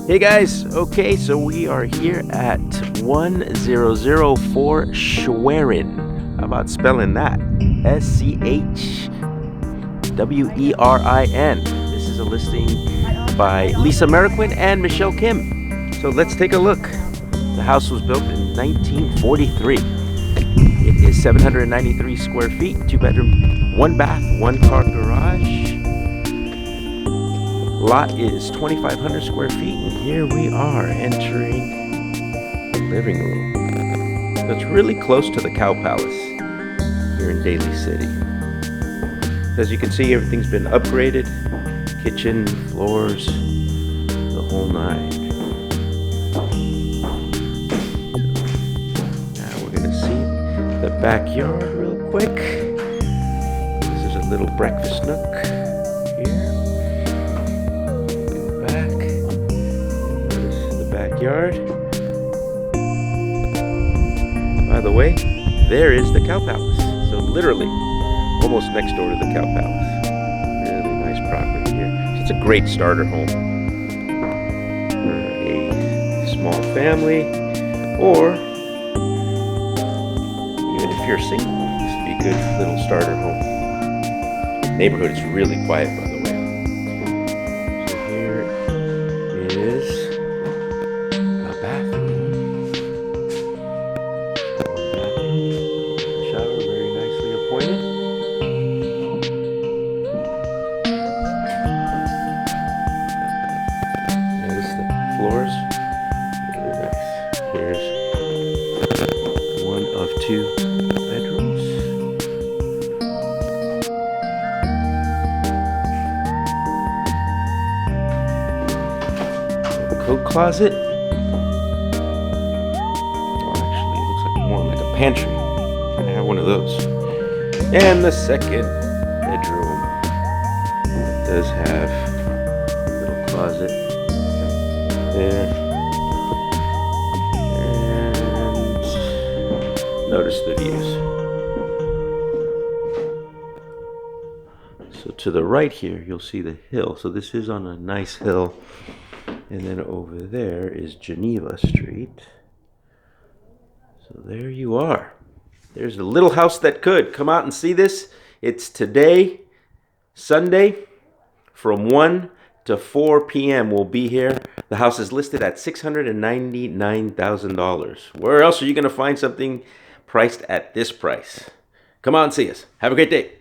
Hey guys, okay, so we are here at 1004 Schwerin. How about spelling that? Schwerin. This is a listing by Lisa Marroquin and Michelle Kim. So let's take a look. The house was built in 1943. It is 793 square feet, 2-bedroom, 1-bath, 1-car garage. Lot is 2,500 square feet, and here we are entering the living room. So it's really close to the Cow Palace here in Daly City. As you can see, everything's been upgraded. Kitchen, floors, the whole nine. Now we're gonna see the backyard real quick. This is a little breakfast nook here. Backyard. By the way, there is the Cow Palace. So literally, almost next door to the Cow Palace. Really nice property here. So it's a great starter home for a small family, or even if you're single, this would be a good little starter home. The neighborhood is really quiet, by the way. So here is very nicely appointed. Notice the floors. Really nice. Here's one of 2 bedrooms. Coat closet. Oh, actually, it looks like more like a pantry. I have one of those. And the second bedroom does have a little closet there. And notice the views. So to the right here, you'll see the hill. So this is on a nice hill. And then over there is Geneva Street. So there you are. There's a little house that could. Come out and see this. It's today, Sunday, from 1 to 4 p.m. We'll be here. The house is listed at $699,000. Where else are you going to find something priced at this price? Come out and see us. Have a great day.